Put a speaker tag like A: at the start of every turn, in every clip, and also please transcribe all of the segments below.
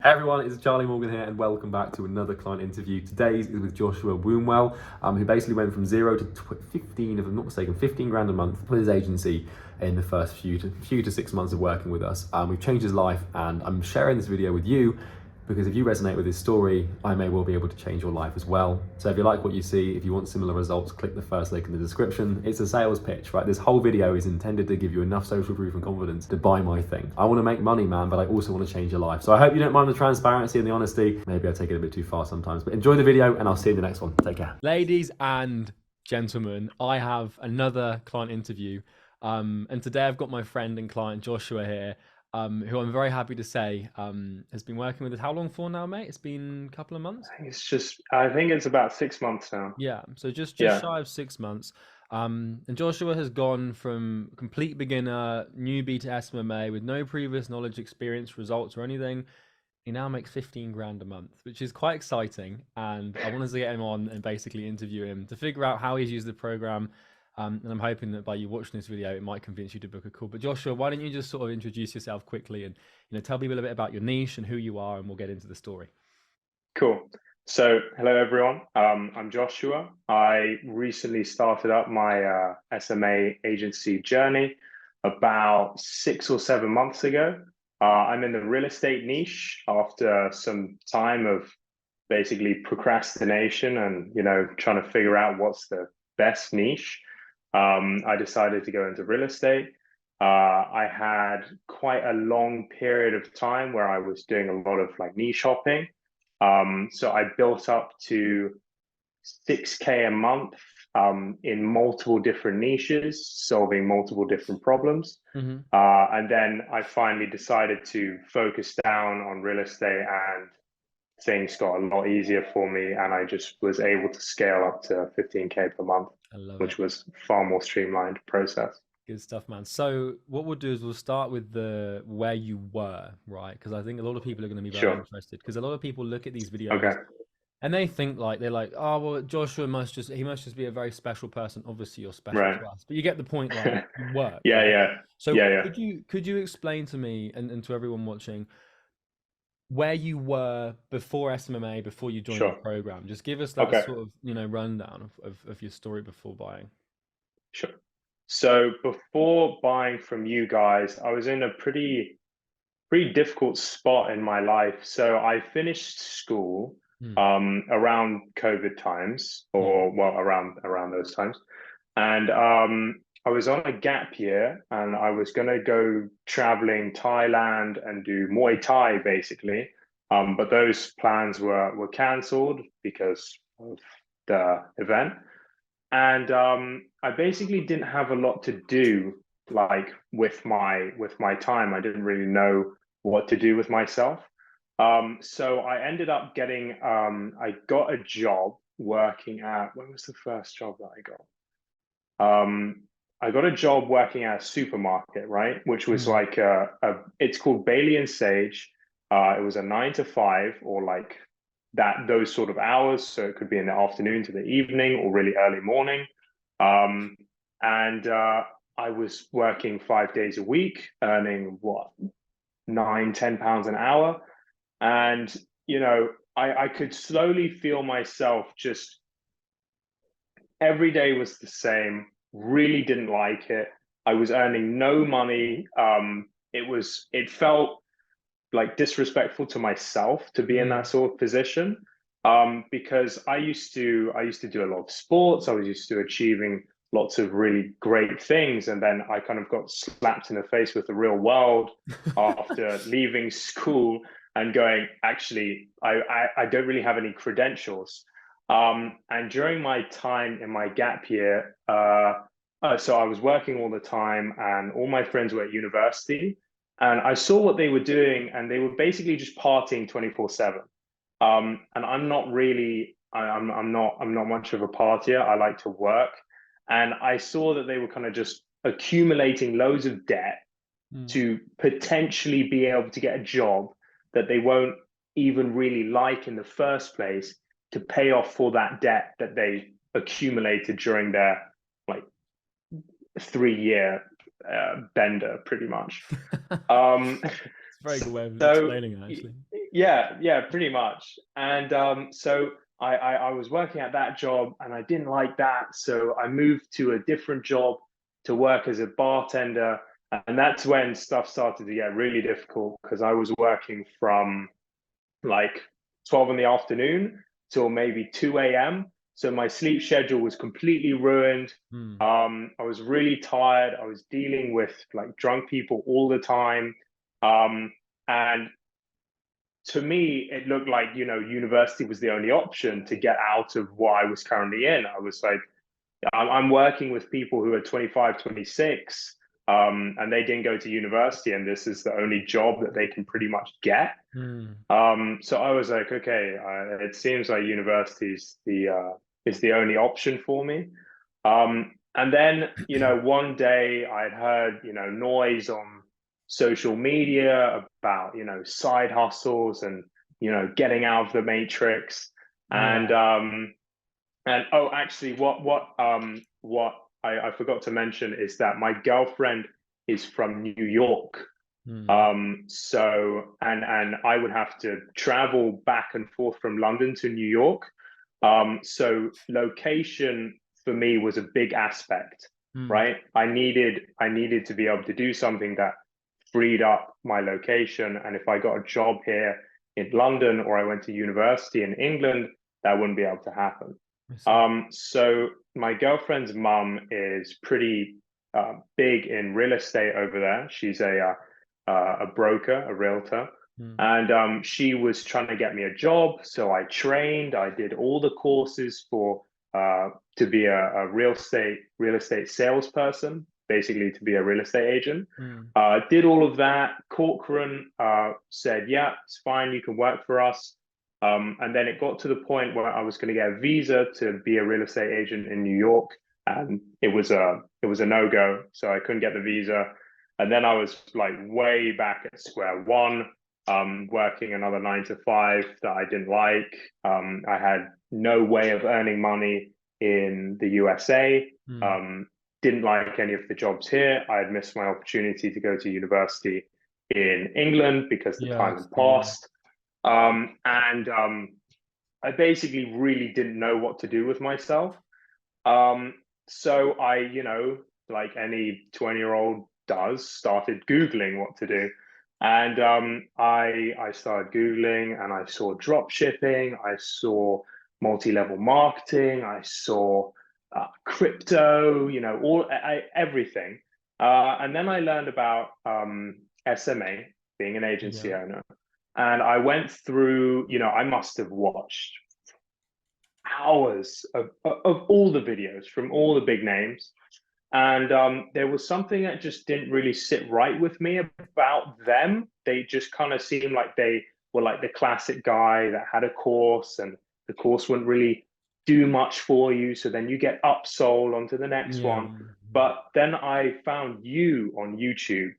A: Hey everyone, it's Charlie Morgan here and welcome back to another client interview. Today's is with Joshua Wombwell, who basically went from 0 to 15, if I'm not mistaken, 15 grand a month with his agency in the first few to 6 months of working with us. We've changed his life and I'm sharing this video with you because if you resonate with his story, I may well be able to change your life as well. So if you like what you see, if you want similar results, click the first link in the description. It's a sales pitch, right? This whole video is intended to give you enough social proof and confidence to buy my thing. I want to make money, man, but I also want to change your life. So I hope you don't mind the transparency and the honesty. Maybe I take it a bit too far sometimes, but enjoy the video and I'll see you in the next one. Take care. Ladies and gentlemen, I have another client interview. And today I've got my friend and client Joshua here. Who I'm very happy to say has been working with us. How long for now, mate? It's been a couple of months.
B: I think it's about 6 months now.
A: Yeah, so just
B: Yeah.
A: shy of 6 months. And Joshua has gone from complete beginner, newbie to SMMA with no previous knowledge, experience, results, or anything. He now makes 15 grand a month, which is quite exciting. And I wanted to get him on and basically interview him to figure out how he's used the program. And I'm hoping that by you watching this video, it might convince you to book a call. But Joshua, why don't you just sort of introduce yourself quickly and tell people a bit about your niche and who you are, and we'll get into the story.
B: Cool. So, hello everyone. I'm Joshua. I recently started up my SMA agency journey about 6 or 7 months ago. I'm in the real estate niche after some time of basically procrastination and trying to figure out what's the best niche. I decided to go into real estate. I had quite a long period of time where I was doing a lot of like niche hopping. So I built up to 6K a month in multiple different niches, solving multiple different problems.
A: Mm-hmm.
B: And then I finally decided to focus down on real estate, and things got a lot easier for me. And I just was able to scale up to 15K per month,
A: I love it.
B: which was far more streamlined process.
A: Good stuff, man. So what we'll do is we'll start with the where you were, right? Because I think a lot of people are going to be very
B: Sure.
A: interested. Because a lot of people look at these videos
B: Okay.
A: and they think like oh well, Joshua must just be a very special person. Obviously, you're special
B: Right.
A: to us, but you get the point. Like you work,
B: Yeah,
A: right?
B: yeah.
A: So
B: Yeah, yeah.
A: could you explain to me and to everyone watching where you were before SMMA, before you joined the
B: Sure.
A: program? Just give us that
B: Okay.
A: sort of rundown of your story before buying.
B: Sure. So before buying from you guys, I was in a pretty difficult spot in my life. So I finished school
A: Hmm.
B: around COVID times,
A: Yeah.
B: or well, around those times, and I was on a gap year, and I was gonna go traveling Thailand and do Muay Thai basically. But those plans were cancelled because of the event. And I basically didn't have a lot to do like with my time. I didn't really know what to do with myself. So I ended up I got a job working at, when was the first job that I got? I got a job working at a supermarket, right? Which was
A: Hmm.
B: like it's called Bailey and Sage. It was a 9 to 5, or like those sort of hours. So it could be in the afternoon to the evening or really early morning. Um, and I was working 5 days a week, earning what, 9, 10 pounds an hour. And I could slowly feel myself just every day was the same. Really didn't like it. I was earning no money. It felt like disrespectful to myself to be in that
A: Hmm.
B: sort of position. Because I used to do a lot of sports. I was used to achieving lots of really great things, and then I kind of got slapped in the face with the real world after leaving school and going, actually, I don't really have any credentials. And during my time in my gap year, so I was working all the time, and all my friends were at university, and I saw what they were doing, and they were basically just partying 24/7. And I'm not really, I'm not much of a partier. I like to work, and I saw that they were kind of just accumulating loads of debt
A: Hmm.
B: to potentially be able to get a job that they won't even really like in the first place, to pay off for that debt that they accumulated during their like 3 year bender, pretty much. Um,
A: It's Very good way of
B: So
A: explaining it, actually.
B: yeah, pretty much. And so I was working at that job and I didn't like that. So I moved to a different job to work as a bartender. And that's when stuff started to get really difficult because I was working from like 12 in the afternoon till maybe 2 a.m. So my sleep schedule was completely ruined.
A: Hmm.
B: I was really tired. I was dealing with like drunk people all the time. And to me, it looked like, university was the only option to get out of what I was currently in. I was like, I'm working with people who are 25, 26, and they didn't go to university, and this is the only job that they can pretty much get.
A: Hmm.
B: So I was like, okay, it seems like university is the only option for me. And then, one day I'd heard, noise on social media about, side hustles and, getting out of the matrix. And
A: Yeah.
B: and oh, actually, what I forgot to mention is that my girlfriend is from New York.
A: Hmm.
B: So and I would have to travel back and forth from London to New York. So location for me was a big aspect,
A: Hmm.
B: right? I needed to be able to do something that freed up my location. And if I got a job here in London or I went to university in England, that wouldn't be able to happen.
A: I see.
B: So my girlfriend's mum is pretty big in real estate over there. She's a broker, a realtor,
A: Hmm.
B: and she was trying to get me a job. So I trained. I did all the courses for to be a real estate salesperson, basically to be a real estate agent.
A: Hmm.
B: Did all of that. Corcoran said, "Yeah, it's fine. You can work for us." And then it got to the point where I was going to get a visa to be a real estate agent in New York, and it was a no go. So I couldn't get the visa, and then I was like way back at square one, working another 9 to 5 that I didn't like. I had no way of earning money in the USA.
A: Hmm.
B: Um, didn't like any of the jobs here. I had missed my opportunity to go to university in England because the
A: Yeah, I
B: time had
A: see. Yeah.
B: passed. And I basically really didn't know what to do with myself. Um, so I, like any 20-year-old does, started Googling what to do. And I started Googling and I saw drop shipping, I saw multi-level marketing, I saw crypto, everything. And then I learned about SMA, being an
A: Yeah.
B: agency owner. And I went through, I must have watched hours of all the videos from all the big names. And there was something that just didn't really sit right with me about them. They just kind of seemed like they were like the classic guy that had a course and the course wouldn't really do much for you. So then you get upsold onto the next
A: Yeah.
B: one. But then I found you on YouTube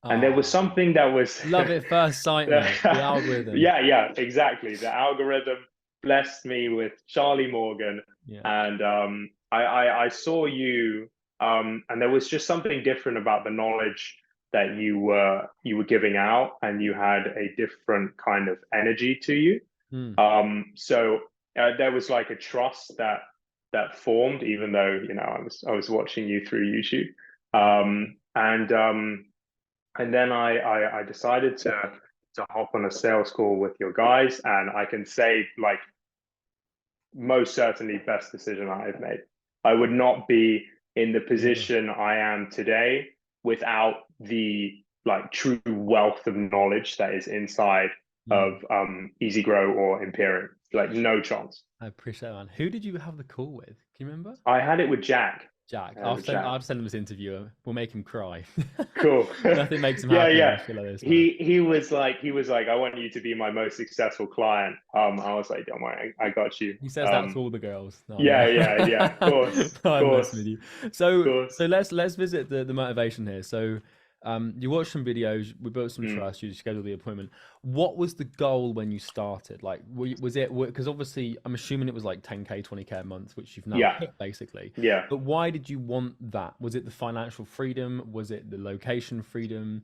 B: and there was
A: Oh,
B: something that was
A: love it first sight, mate. The algorithm.
B: yeah, exactly. The algorithm blessed me with Charlie Morgan,
A: Yeah.
B: and I saw you, and there was just something different about the knowledge that you were giving out, and you had a different kind of energy to you.
A: Hmm.
B: So there was like a trust that formed, even though I was watching you through YouTube, and then I decided to hop on a sales call with your guys, and I can say like most certainly best decision I've made. I would not be in the
A: Yeah.
B: position I am today without the like true wealth of knowledge that is inside
A: Hmm.
B: of Easy Grow or Imperium. Like no chance.
A: I appreciate that, man. Who did you have the call with? Can you remember?
B: I had it with Jack.
A: Jack.
B: I had it with Jack.
A: I'll send him this interview. We'll make him cry.
B: Cool.
A: Nothing makes him
B: Yeah,
A: happier than
B: yeah.
A: shit like this, man.
B: He was like, I want you to be my most successful client. I was like, don't worry, I got you.
A: He says that to all the girls. No,
B: Yeah,
A: no.
B: yeah. Of course,
A: No,
B: of
A: I'm messing
B: course,
A: with you.
B: of
A: So
B: course.
A: so let's visit the motivation here. So you watched some videos, we built some
B: Mm,
A: trust, you scheduled the appointment. What was the goal when you started? Like, was it because obviously I'm assuming it was like 10K, 20K a month, which you've now
B: yeah,
A: hit basically.
B: yeah.
A: But why did you want that? Was it the financial freedom? Was it the location freedom?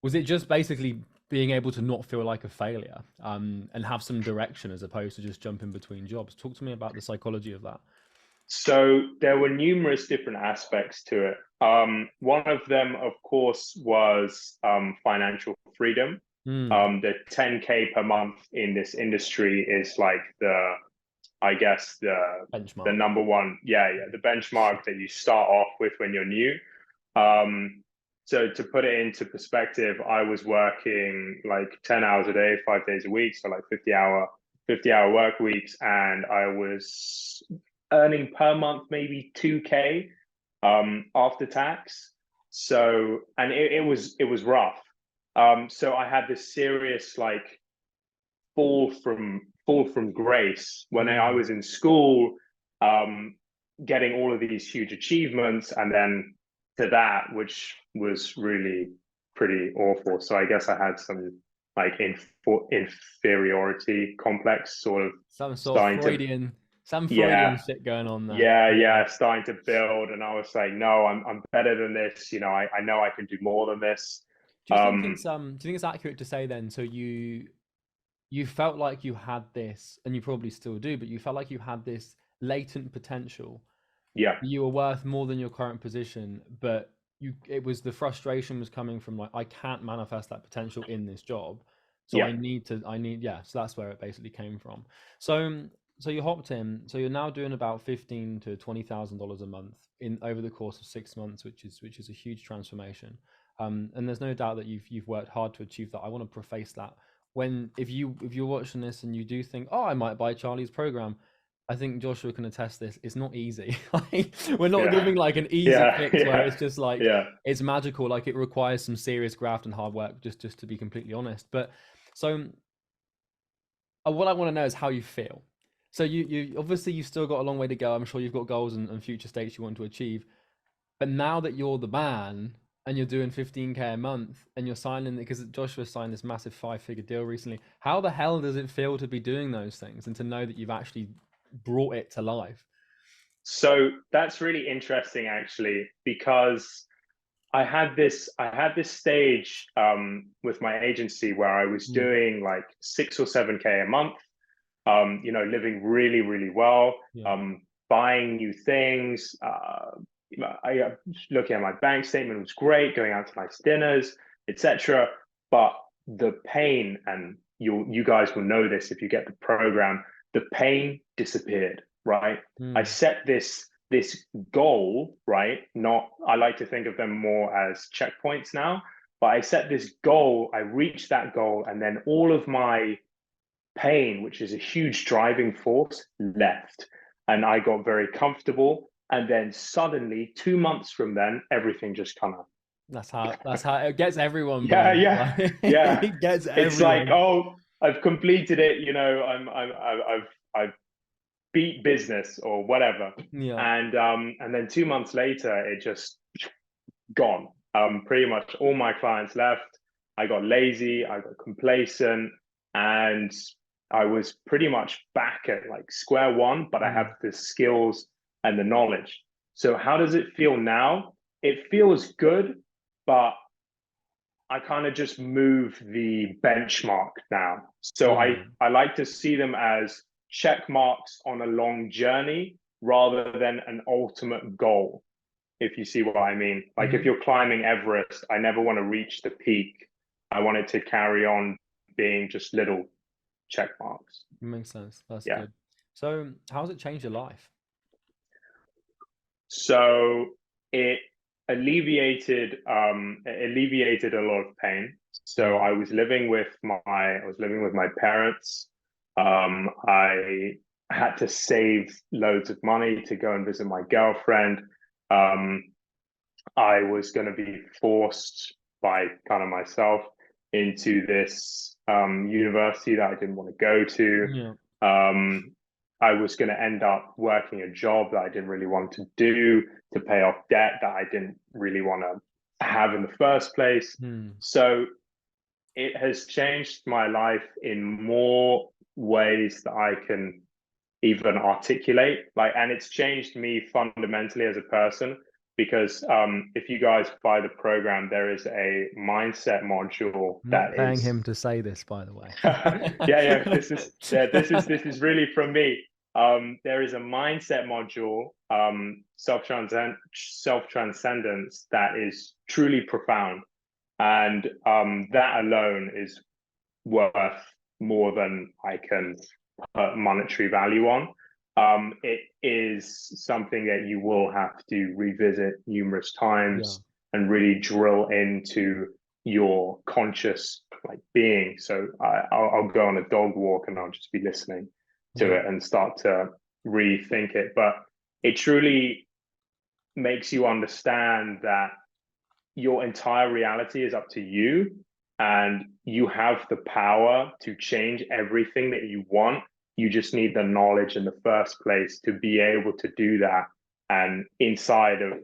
A: Was it just basically being able to not feel like a failure, and have some direction as opposed to just jumping between jobs. Talk to me about the psychology of that.
B: So there were numerous different aspects to it. One of them, of course, was financial freedom.
A: Mm,
B: The 10K per month in this industry is like I guess the
A: benchmark.
B: number one, the benchmark that you start off with when you're new. Um, so to put it into perspective, I was working like 10 hours a day, 5 days a week, so like 50-hour work weeks, and I was earning per month maybe 2K after tax. So, and it was rough. So I had this serious like fall from grace when I
A: Mm.
B: was in school, um, getting all of these huge achievements, and then to that, which was really pretty awful. So I guess I had some like inferiority complex, sort of
A: Some sort of
B: starting to,
A: Freudian
B: yeah,
A: shit going on there.
B: yeah, starting to build, and I was like, no, I'm better than this. I know I can do more than this.
A: Do you think it's accurate to say then? So you felt like you had this, and you probably still do, but you felt like you had this latent potential.
B: Yeah,
A: You were worth more than your current position, but it was the frustration was coming from like, I can't manifest that potential in this job. So
B: yeah,
A: yeah. So that's where it basically came from. So, so you hopped in, so you're now doing about $15,000 to $20,000 a month in over the course of 6 months, which is a huge transformation. And there's no doubt that you've worked hard to achieve that. I want to preface that when if you're watching this and you do think, oh, I might buy Charlie's program, I think Joshua can attest this. It's not easy. Like, we're not
B: yeah,
A: giving like an easy
B: yeah,
A: fix where
B: yeah,
A: it's just like
B: yeah.
A: it's magical. Like, it requires some serious graft and hard work. Just to be completely honest. But so what I want to know is how you feel. So you obviously you've still got a long way to go. I'm sure you've got goals and future states you want to achieve. But now that you're the man and you're doing 15K a month and you're signing, because Joshua signed this massive 5-figure deal recently, how the hell does it feel to be doing those things and to know that you've actually brought it to life?
B: So that's really interesting, actually, because I had this stage with my agency where I was
A: Mm,
B: doing like 6 or 7K a month, living really, really well,
A: yeah.
B: buying new things. Looking at my bank statement was great, going out to nice dinners, etc. But the pain, and you guys will know this if you get the program, the pain disappeared, right? I
A: Mm,
B: set this goal, right? Not, I like to think of them more as checkpoints now, but I set this goal, I reached that goal, and then all of my pain, which is a huge driving force, left. And I got very comfortable. And then suddenly, 2 months from then, everything just kind of,
A: that's how it gets everyone,
B: yeah,
A: bro.
B: yeah,
A: Like,
B: yeah.
A: it gets
B: It's like,
A: everyone.
B: oh, I've completed it. I've beat business or whatever.
A: Yeah.
B: And then 2 months later, it just gone. Pretty much all my clients left. I got lazy, I got complacent, and I was pretty much back at like square one, but I have
A: Mm,
B: the skills and the knowledge. So how does it feel now? It feels good, but I kind of just move the benchmark now. So I,
A: yeah.
B: I like to see them as check marks on a long journey rather than an ultimate goal, if you see what I mean. Like if
A: Hmm.
B: you're climbing Everest, I never want to reach the peak. I want it to carry on being just little check marks.
A: Makes sense. That's
B: Yeah.
A: good. So, how's it changed your life?
B: So it alleviated a lot of pain. So
A: Mm,
B: I was living with my parents. I had to save loads of money to go and visit my girlfriend. Um, I was going to be forced by kind of myself into this university that I didn't want to go to.
A: yeah.
B: Um, I was going to end up working a job that I didn't really want to do to pay off debt that I didn't really want to have in the first place.
A: Hmm.
B: So it has changed my life in more ways that I can even articulate. Like, and it's changed me fundamentally as a person because if you guys buy the program, there is a mindset module
A: I'm not
B: that
A: paying
B: is
A: him to say this, by the way.
B: this is really from me. There is a mindset module, self transcendence, that is truly profound, and that alone is worth more than I can put monetary value on. It is something that you will have to revisit numerous times and really drill into your conscious being. So I'll go on a dog walk and I'll just be listening to it and start to rethink it. But it truly makes you understand that your entire reality is up to you, and you have the power to change everything that you want. You just need the knowledge in the first place to be able to do that. And inside of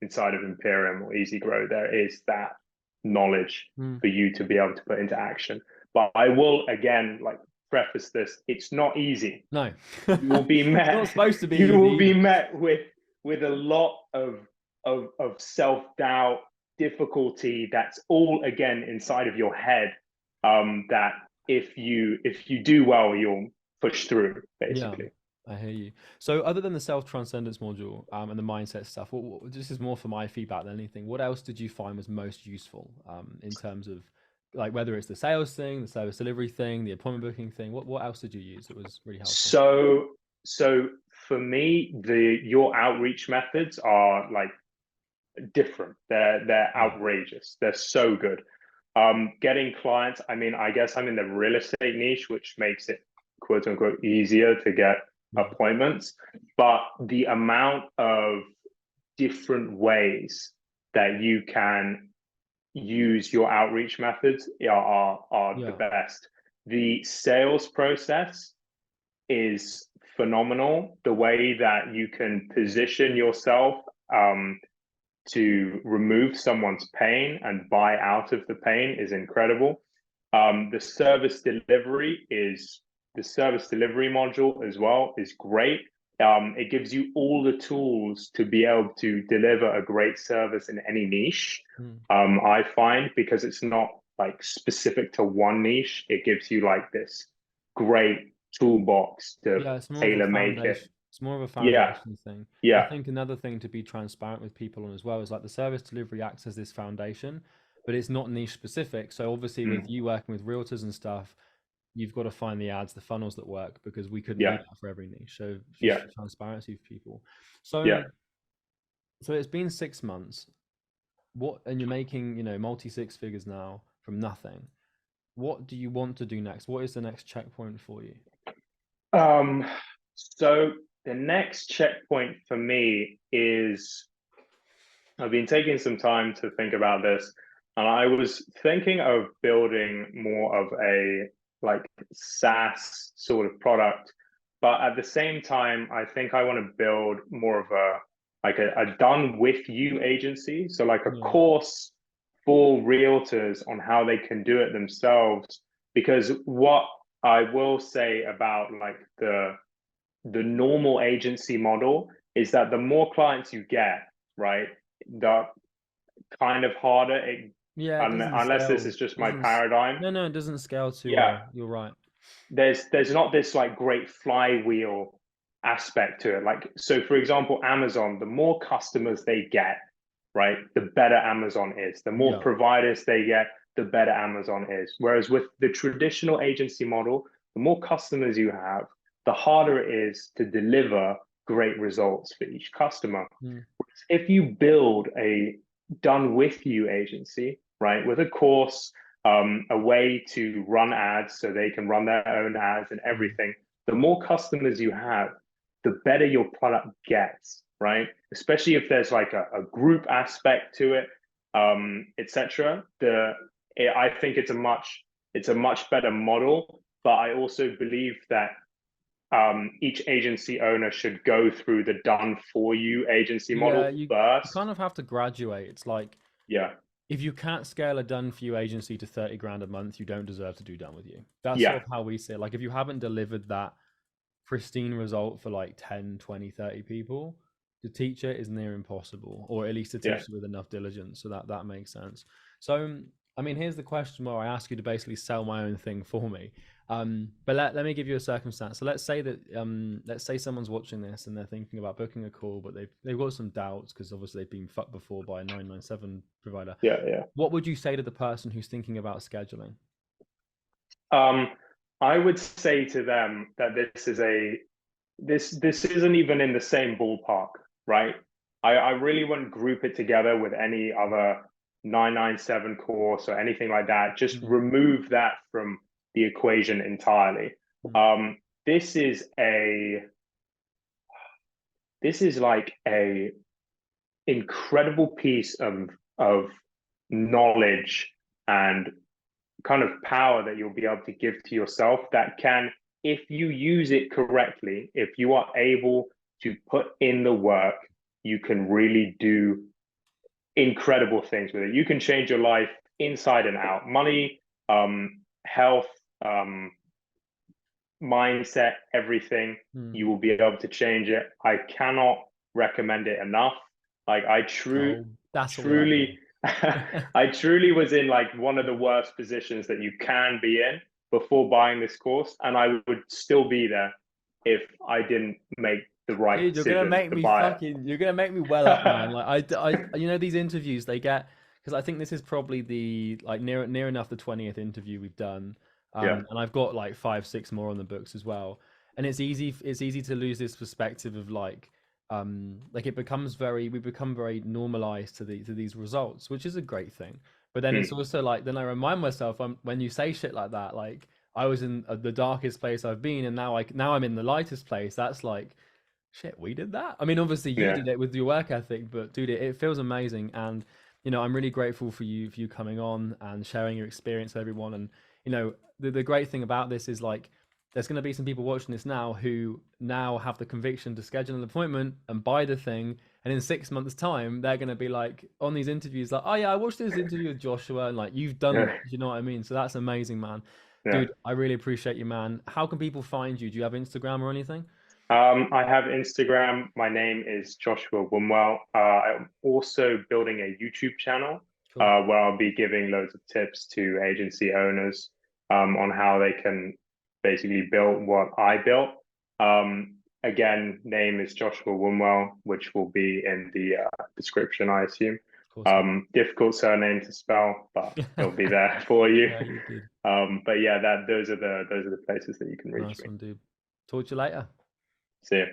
B: Imperium or Easy Grow, there is that knowledge for you to be able to put into action. But I will again preface this: it's not easy.
A: No,
B: you will be met.
A: It's not supposed to be.
B: You will be met with a lot of self-doubt, difficulty. That's all again inside of your head. That if you do well, you'll push through, basically.
A: I hear you. So other than the self-transcendence module and the mindset stuff, this is more for my feedback than anything. What else did you find was most useful in terms of whether it's the sales thing, the service delivery thing, the appointment booking thing? What else did you use that was really helpful?
B: So for me, your outreach methods are different. They're outrageous. They're so good. Getting clients, I guess I'm in the real estate niche, which makes it quote unquote easier to get appointments, but the amount of different ways that you can use your outreach methods are the best. The sales process is phenomenal. The way that you can position yourself to remove someone's pain and buy out of the pain is incredible. The service delivery module as well is great. It gives you all the tools to be able to deliver a great service in any niche. I find, because it's not specific to one niche, it gives you this great toolbox to tailor make it.
A: It's more of a foundation thing. I think another thing to be transparent with people on as well is the service delivery acts as this foundation, but it's not niche specific. So obviously with you working with realtors and stuff, you've got to find the ads, the funnels that work, because we couldn't do that for every niche. So transparency for people. So it's been 6 months. And you're making, multi six figures now from nothing. What do you want to do next? What is the next checkpoint for you?
B: So the next checkpoint for me is, I've been taking some time to think about this, and I was thinking of building more of a SaaS sort of product, but at the same time, I think I want to build more of a done with you agency. So a course for realtors on how they can do it themselves. Because what I will say about the normal agency model is that the more clients you get, right, the kind of harder it unless this is just my paradigm.
A: No, it doesn't scale to you're right.
B: There's not this great flywheel aspect to it. So for example, Amazon, the more customers they get, right, the better Amazon is. The more providers they get, the better Amazon is. Whereas with the traditional agency model, the more customers you have, the harder it is to deliver great results for each customer. If you build a done with you agency, right, with a course, a way to run ads so they can run their own ads and everything, the more customers you have, the better your product gets, right? Especially if there's a group aspect to it, etc. I think it's a much better model, but I also believe that each agency owner should go through the done for you agency model first.
A: You kind of have to graduate. It's if you can't scale a done for you agency to 30 grand a month, you don't deserve to do done with you. That's sort of how we see it. If you haven't delivered that pristine result for 10, 20, 30 people, to teach it is near impossible, or at least to teach
B: Yeah.
A: it with enough diligence. So that makes sense. So I mean, here's the question where I ask you to basically sell my own thing for me. But let me give you a circumstance. So let's say that let's say someone's watching this and they're thinking about booking a call, but they've got some doubts because obviously they've been fucked before by a 997 provider.
B: Yeah. Yeah.
A: What would you say to the person who's thinking about scheduling?
B: I would say to them that this isn't even in the same ballpark, right? I really wouldn't group it together with any other 997 course or anything like that. Just remove that from the equation entirely. This is like a incredible piece of knowledge and kind of power that you'll be able to give to yourself that can, if you use it correctly, if you are able to put in the work, you can really do incredible things with it. You can change your life inside and out. Money, health, mindset, everything. You will be able to change it. I cannot recommend it enough. Like I truly I truly was in like one of the worst positions that you can be in before buying this course, and I would still be there if I didn't make the right
A: Dude, you're
B: decision
A: gonna make
B: to
A: me
B: buy
A: you're gonna make me well up, man. Like you know, these interviews they get, because I think this is probably the like near enough the 20th interview we've done,
B: Yeah.
A: and I've got like 5, 6 more on the books as well. And it's easy to lose this perspective of like we become very normalized to these results, which is a great thing. But then it's also like, then I remind myself, when you say shit like that, like I was in the darkest place I've been, and now I'm in the lightest place. That's like, shit, we did that. I mean, obviously you
B: Yeah.
A: did it with your work ethic, but dude, it feels amazing. And you know, I'm really grateful for you coming on and sharing your experience with everyone. And you know, the great thing about this is like, there's going to be some people watching this now who now have the conviction to schedule an appointment and buy the thing. And in 6 months' time, they're going to be like on these interviews, like, oh yeah, I watched this interview with Joshua, and like you've done
B: Yeah.
A: that. You know what I mean? So that's amazing, man.
B: Yeah.
A: Dude, I really appreciate you, man. How can people find you? Do you have Instagram or anything?
B: I have Instagram. My name is Joshua Wimwell. I'm also building a YouTube channel
A: Cool.
B: where I'll be giving loads of tips to agency owners on how they can basically build what I built. Again, name is Joshua Wimwell, which will be in the description, I assume.
A: Of course.
B: Difficult surname to spell, but it'll be there for you.
A: Yeah, you did.
B: But yeah, those are the places that you can reach
A: Nice
B: me.
A: one, dude. Talk to you later.
B: See you.